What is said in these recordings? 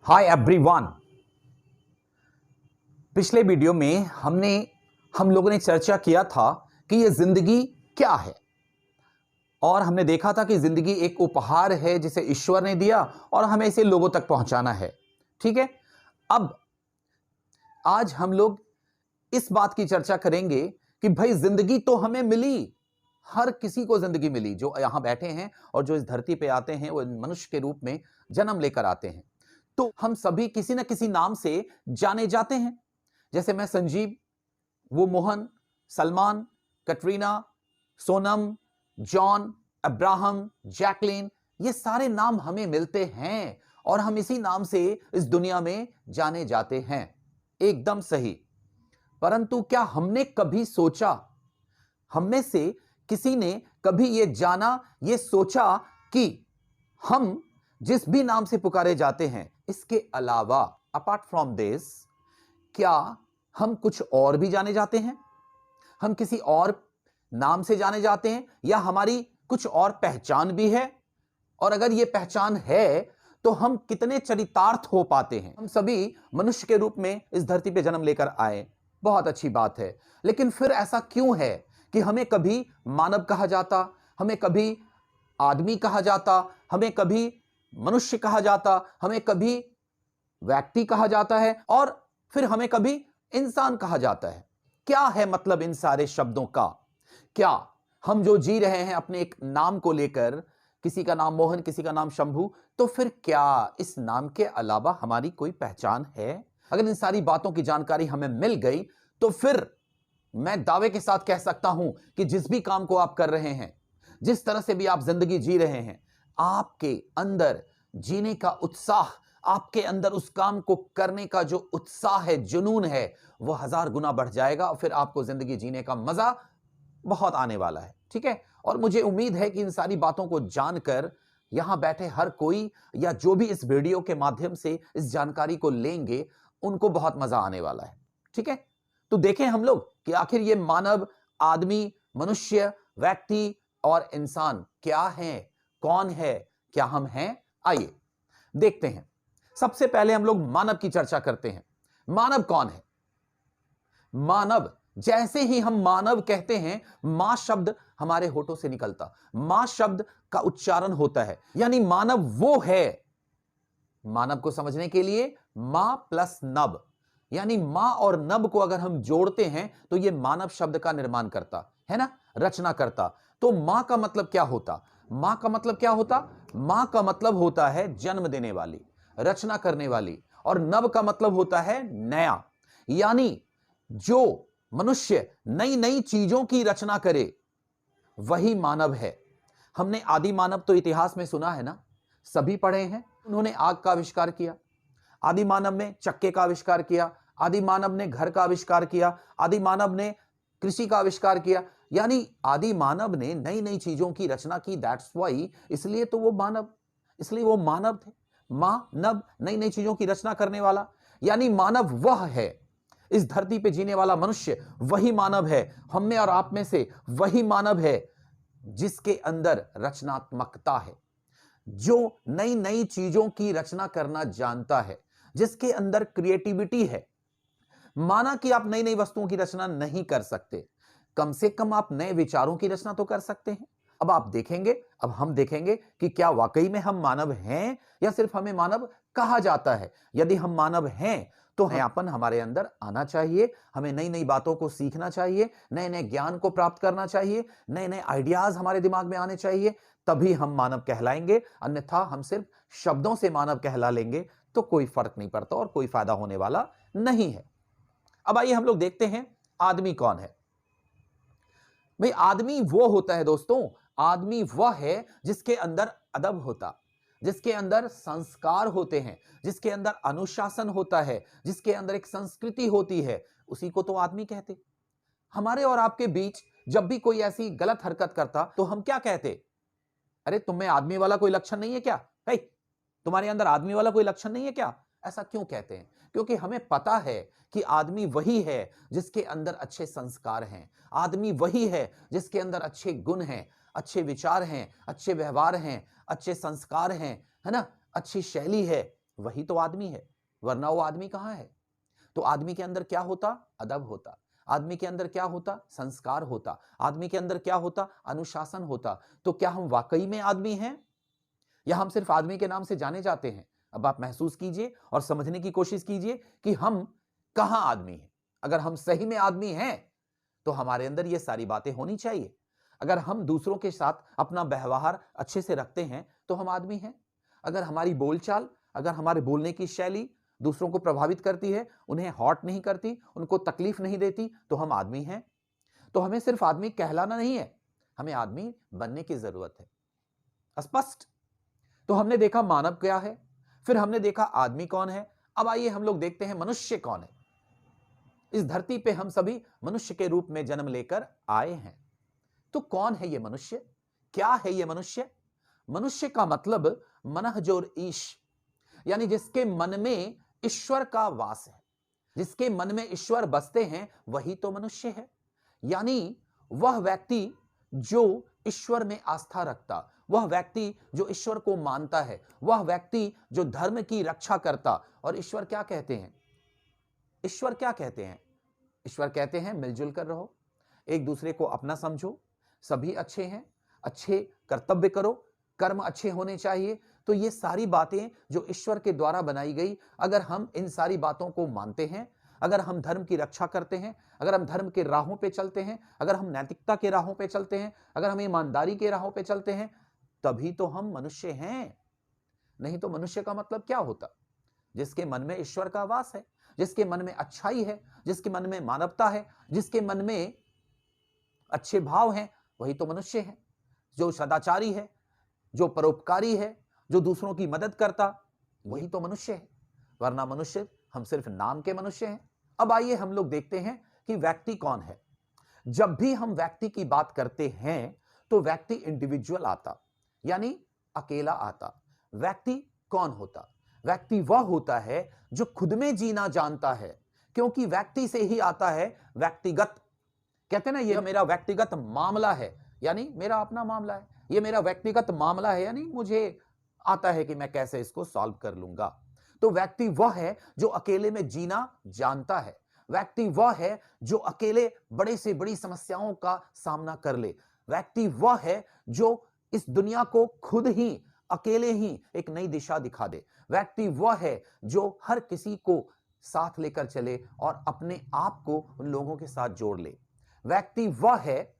Hi everyone. पिछले video में हम लोगों ने चर्चा किया था कि ये जिंदगी क्या है, और हमने देखा था कि जिंदगी एक उपहार है जिसे ईश्वर ने दिया और हमें इसे लोगों तक पहुंचाना है। ठीक है। अब आज हम लोग इस बात की चर्चा करेंगे कि भाई जिंदगी तो हमें मिली, हर किसी को जिंदगी मिली, जो यहां बैठे हैं और जो इस धरती पे आते हैं वो मनुष्य के रूप में जन्म लेकर आते हैं। तो हम सभी किसी न किसी नाम से जाने जाते हैं। जैसे मैं संजीव, वो Mohan, Salman, Katrina, Sonam, John, Abraham, Jacqueline, ये सारे नाम हमें मिलते हैं और हम इसी नाम से इस दुनिया में जाने जाते हैं। एकदम सही। परंतु क्या हमने कभी सोचा, हम में से किसी ने कभी यह जाना, यह सोचा कि हम जिस भी नाम से पुकारे जाते हैं, इसके अलावा अपार्ट फ्रॉम दिस, क्या हम कुछ और भी जाने जाते हैं? हम किसी और नाम से जाने जाते हैं या हमारी कुछ और पहचान भी है? और अगर यह पहचान है तो हम कितने चरितार्थ हो पाते हैं? हम सभी मनुष्य के रूप में इस धरती पे जन्म लेकर आए, बहुत अच्छी बात है। लेकिन फिर ऐसा क्यों है कि हमें कभी मानव कहा जाता, हमें कभी आदमी कहा जाता, हमें कभी मनुष्य कहा जाता, हमें कभी व्यक्ति कहा जाता है और फिर हमें कभी इंसान कहा जाता है? क्या है मतलब इन सारे शब्दों का? क्या हम जो जी रहे हैं अपने एक नाम को लेकर, किसी का नाम मोहन, किसी का नाम शंभू, तो फिर क्या इस नाम के अलावा हमारी कोई पहचान है? अगर इन सारी बातों की जानकारी हमें मिल गई तो फिर मैं दावे के साथ कह सकता हूं कि जिस भी काम को आप कर रहे हैं, जिस तरह से भी आप जिंदगी जी रहे हैं, आपके अंदर जीने का उत्साह, आपके अंदर उस काम को करने का जो उत्साह है, जुनून है, वह 1000 गुना बढ़ जाएगा और फिर आपको जिंदगी जीने का मजा बहुत आने वाला है। ठीक है। और मुझे उम्मीद है कि इन सारी बातों को जानकर यहां बैठे हर कोई, या जो भी इस वीडियो के माध्यम से इस जानकारी को लेंगे, उनको बहुत मजा आने वाला है। ठीक है। तो देखें हम लोग कि आखिर ये मानव, आदमी, मनुष्य, व्यक्ति और इंसान क्या है, कौन है, क्या हम हैं? आइए देखते हैं। सबसे पहले हम लोग मानव की चर्चा करते हैं। मानव कौन है? मानव, जैसे ही हम मानव कहते हैं, मां शब्द हमारे होठों से निकलता, मां शब्द का उच्चारण होता है, यानी मानव वो है। मानव को समझने के लिए मां प्लस नव, यानी मां और नव को अगर हम जोड़ते हैं तो यह मानव शब्द का निर्माण करता है ना, रचना करता। तो मां का मतलब क्या होता? मां का मतलब क्या होता? मां का मतलब होता है जन्म देने वाली, रचना करने वाली। और नव का मतलब होता है नया, यानी जो मनुष्य नई नई चीजों की रचना करे, वही मानव है। हमने आदि मानव तो इतिहास में सुना है ना, सभी पढ़े हैं। उन्होंने आग का आविष्कार किया, आदि मानव ने चक्के का आविष्कार किया, आदि मानव ने घर का आविष्कार किया, आदि मानव ने कृषि का आविष्कार किया। यानी आदि मानव ने नई नई चीजों की रचना की। दैट्स वाई, इसलिए तो वो मानव, इसलिए वो मानव थे। मां नव, नई नई चीजों की रचना करने वाला, यानी मानव वह है। इस धरती पे जीने वाला मनुष्य वही मानव है। हम में और आप में से वही मानव है जिसके अंदर रचनात्मकता है, जो नई नई चीजों की रचना करना जानता है, जिसके अंदर क्रिएटिविटी है। माना कि आप नई नई वस्तुओं की रचना नहीं कर सकते, कम से कम आप नए विचारों की रचना तो कर सकते हैं। अब आप देखेंगे, अब हम देखेंगे कि क्या वाकई में हम मानव हैं या सिर्फ हमें मानव कहा जाता है। यदि हम मानव हैं तो नयापन हमारे अंदर आना चाहिए, हमें नई नई बातों को सीखना चाहिए, नए नए ज्ञान को प्राप्त करना चाहिए, नए नए आइडियाज हमारे दिमाग में आने चाहिए, तभी हम मानव कहलाएंगे। अन्यथा हम सिर्फ शब्दों से मानव कहला लेंगे तो कोई फर्क नहीं पड़ता और कोई फायदा होने वाला नहीं है। अब आइए हम लोग देखते हैं आदमी कौन है। भाई आदमी वो होता है दोस्तों, आदमी वह है जिसके अंदर अदब होता, जिसके अंदर संस्कार होते हैं, जिसके अंदर अनुशासन होता है, जिसके अंदर एक संस्कृति होती है, उसी को तो आदमी कहते। हमारे और आपके बीच जब भी कोई ऐसी गलत हरकत करता तो हम क्या कहते? अरे तुम में आदमी वाला कोई लक्षण नहीं है क्या? हे, तुम्हारे अंदर आदमी वाला कोई लक्षण नहीं है क्या? ऐसा क्यों कहते हैं? क्योंकि हमें पता है कि आदमी वही है जिसके अंदर अच्छे संस्कार हैं, आदमी वही है जिसके अंदर अच्छे गुण हैं, अच्छे विचार हैं, अच्छे व्यवहार हैं, अच्छे संस्कार हैं, है ना, अच्छी शैली है। वही तो आदमी है, वरना वो आदमी कहाँ है? तो आदमी के अंदर क्या होता? अदब होता। आदमी के अंदर क्या होता? संस्कार होता। आदमी के अंदर क्या होता? अनुशासन होता। तो क्या हम वाकई में आदमी हैं या हम सिर्फ आदमी के नाम से जाने जाते हैं? अब आप महसूस कीजिए और समझने की कोशिश कीजिए कि हम कहां आदमी हैं। अगर हम सही में आदमी हैं तो हमारे अंदर ये सारी बातें होनी चाहिए। अगर हम दूसरों के साथ अपना व्यवहार अच्छे से रखते हैं तो हम आदमी हैं। अगर हमारी बोलचाल, अगर हमारे बोलने की शैली दूसरों को प्रभावित करती है, उन्हें हॉट नहीं करती, उनको तकलीफ नहीं देती, तो हम आदमी हैं। तो हमें सिर्फ आदमी कहलाना नहीं है, हमें आदमी बनने की जरूरत है। स्पष्ट? तो हमने देखा मानव क्या है, फिर हमने देखा आदमी कौन है। अब आइए हम लोग देखते हैं मनुष्य कौन है। इस धरती पे हम सभी मनुष्य के रूप में जन्म लेकर आए हैं। तो कौन है ये मनुष्य? क्या है ये मनुष्य? मनुष्य का मतलब मनः जोर ईश, यानी जिसके मन में ईश्वर का वास है, जिसके मन में ईश्वर बसते हैं, वही तो मनुष्य है। यानी वह व्यक्ति जो ईश्वर में आस्था रखता, वह व्यक्ति जो ईश्वर को मानता है, वह व्यक्ति जो धर्म की रक्षा करता। और ईश्वर क्या कहते हैं? ईश्वर क्या कहते हैं? ईश्वर कहते हैं मिलजुल कर रहो, एक दूसरे को अपना समझो, सभी अच्छे हैं, अच्छे कर्तव्य करो, कर्म अच्छे होने चाहिए। तो ये सारी बातें जो ईश्वर के द्वारा बनाई गई, अगर हम इन सारी बातों को मानते हैं, अगर हम धर्म की रक्षा करते हैं, अगर हम धर्म के राहों पे चलते हैं, अगर हम नैतिकता के राहों पे चलते हैं, अगर हम ईमानदारी के राहों पे चलते हैं, तभी तो हम मनुष्य हैं। नहीं तो मनुष्य का मतलब क्या होता? जिसके मन में ईश्वर का वास है, जिसके मन में अच्छाई है, जिसके मन में मानवता है, जिसके मन में अच्छे भाव हैं, वही तो मनुष्य है। जो सदाचारी है, जो परोपकारी है, जो दूसरों की मदद करता, वही तो मनुष्य है। वरना मनुष्य हम सिर्फ नाम के मनुष्य हैं। अब आइए हम लोग देखते हैं कि व्यक्ति कौन है। जब भी हम व्यक्ति की बात करते हैं तो व्यक्ति इंडिविजुअल आता, यानी अकेला आता। व्यक्ति कौन होता? व्यक्ति वह होता है जो खुद में जीना जानता है, क्योंकि व्यक्ति से ही आता है व्यक्तिगत। कहते हैं ना, ये मेरा व्यक्तिगत मामला है, यानी मेरा अपना मामला है। ये मेरा व्यक्तिगत मामला है, यानी मुझे आता है कि मैं कैसे इसको सॉल्व कर लूंगा। तो व्यक्ति वह है जो अकेले में जीना जानता है। व्यक्ति वह है जो अकेले बड़े से बड़ी समस्याओं का सामना कर ले। व्यक्ति वह है जो इस दुनिया को खुद ही अकेले ही एक नई दिशा दिखा दे। व्यक्ति वह है जो हर किसी को साथ लेकर चले और अपने आप को उन लोगों के साथ जोड़ ले। व्यक्ति वह है,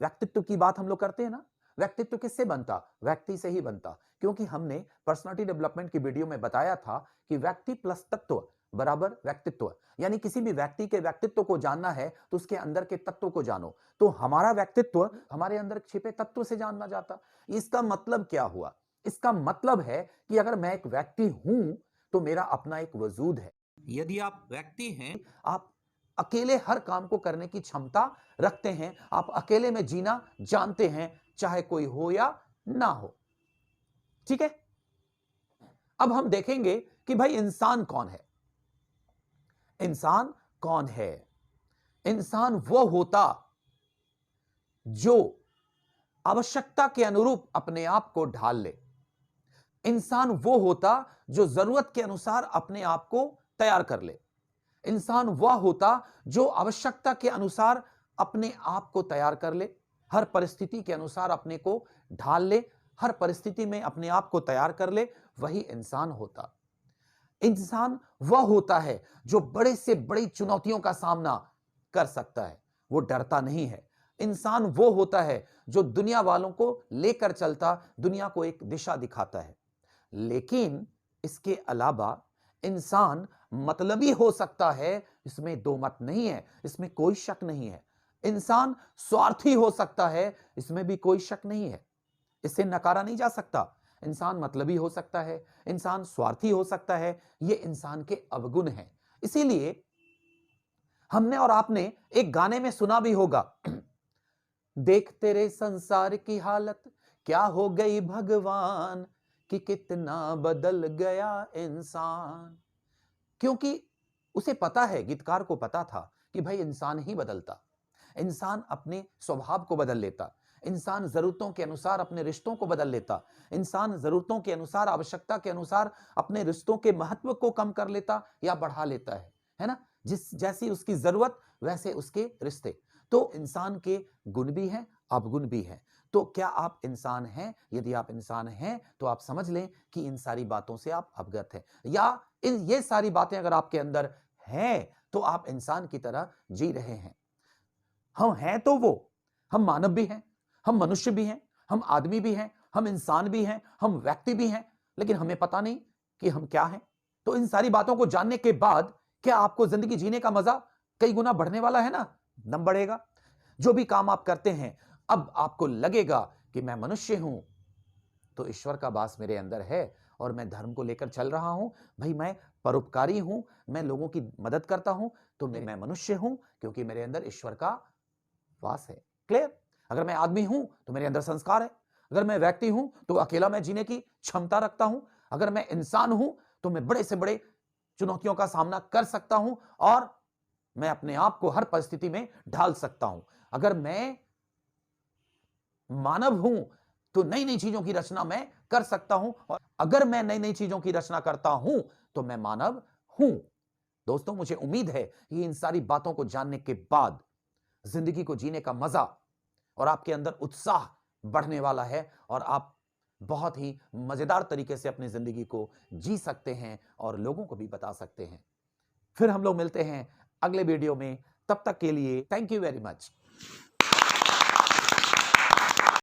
व्यक्तित्व की बात हम लोग करते हैं ना, व्यक्तित्व किससे बनता? व्यक्ति से ही बनता। क्योंकि हमने पर्सनालिटी डेवलपमेंट की वीडियो में बताया था कि व्यक्ति प्लस तत्व बराबर व्यक्तित्व, यानी किसी भी व्यक्ति के व्यक्तित्व को जानना है तो उसके अंदर के तत्व को जानो। तो हमारा व्यक्तित्व हमारे अंदर छिपे तत्व से जाना जाता। इसका मतलब क्या हुआ? इसका मतलब है कि अगर मैं एक व्यक्ति हूं तो मेरा अपना एक वजूद है। यदि आप व्यक्ति हैं, आप अकेले हर काम को करने की क्षमता रखते हैं, आप अकेले में जीना जानते हैं, चाहे कोई हो या ना हो। ठीक है? अब हम देखेंगे कि भाई इंसान कौन है। इंसान कौन है? इंसान वो होता जो आवश्यकता के अनुरूप अपने आप को ढाल ले। इंसान वो होता जो जरूरत के अनुसार अपने आप को तैयार कर ले। इंसान वह होता जो आवश्यकता के अनुसार अपने आप को तैयार कर ले, हर परिस्थिति के अनुसार अपने को ढाल ले, हर परिस्थिति में अपने आप को तैयार कर ले, वही इंसान होता। इंसान वह होता है जो बड़े से बड़ी चुनौतियों का सामना कर सकता है, वो डरता नहीं है। इंसान वो होता है जो दुनिया वालों को लेकर चलता, दुनिया को एक दिशा दिखाता है। लेकिन इसके अलावा इंसान मतलबी हो सकता है, इसमें दो मत नहीं है, इसमें कोई शक नहीं है। इंसान स्वार्थी हो सकता है, इसमें भी कोई शक नहीं है, इसे नकारा नहीं जा सकता। इंसान मतलबी हो सकता है, इंसान स्वार्थी हो सकता है, ये इंसान के अवगुण हैं। इसीलिए हमने और आपने एक गाने में सुना भी होगा, देख तेरे संसार की हालत क्या हो गई भगवान, कि कितना बदल गया इंसान। क्योंकि उसे पता है, गीतकार को पता था कि भाई इंसान ही बदलता, इंसान अपने स्वभाव को बदल लेता, इंसान ज़रूरतों के अनुसार अपने रिश्तों को बदल लेता, इंसान ज़रूरतों के अनुसार, आवश्यकता के अनुसार अपने रिश्तों के महत्व को कम कर लेता या बढ़ा लेता है ना? जैसी उसकी ज़रूरत वैसे उसके रिश्ते। तो इंसान के गुण भी हैं, अवगुण भी हैं। तो क्या आप इंसान हैं? यदि आप इंसान हैं, तो आप समझ लें कि इन सारी बातों से आप अवगत हैं, या ये सारी बातें अगर आपके अंदर हैं, तो आप इंसान की तरह जी रहे हैं। हम हैं तो वो, हम मानव भी हैं, हम मनुष्य भी हैं, हम आदमी भी हैं, हम इंसान भी हैं, हम व्यक्ति भी हैं, लेकिन हमें पता नहीं कि हम क्या हैं। तो इन सारी बातों को जानने के बाद क्या आपको जिंदगी जीने का मजा कई गुना बढ़ने वाला है ना? दम बढ़ेगा। जो भी काम आप करते हैं, अब आपको लगेगा कि मैं मनुष्य हूं, तो ईश्वर का वास मेरे अंदर है और मैं धर्म को लेकर चल रहा हूं। भाई मैं परोपकारी हूं, मैं लोगों की मदद करता हूं, तो मैं मनुष्य हूं क्योंकि मेरे अंदर ईश्वर का वास है। क्लियर? अगर मैं आदमी हूं तो मेरे अंदर संस्कार है। अगर मैं व्यक्ति हूं तो अकेला मैं जीने की क्षमता रखता हूं। अगर मैं इंसान हूं तो मैं बड़े से बड़े चुनौतियों का सामना कर सकता हूं और मैं अपने आप को हर परिस्थिति में ढाल सकता हूं। अगर मैं मानव हूं तो नई नई चीजों की रचना मैं कर सकता हूं, और अगर मैं नई नई चीजों की रचना करता हूं तो मैं मानव हूं। दोस्तों, मुझे उम्मीद है कि इन सारी बातों को जानने के बाद जिंदगी को जीने का मजा और आपके अंदर उत्साह बढ़ने वाला है और आप बहुत ही मजेदार तरीके से अपनी जिंदगी को जी सकते हैं और लोगों को भी बता सकते हैं। फिर हम लोग मिलते हैं अगले वीडियो में। तब तक के लिए थैंक यू वेरी मच।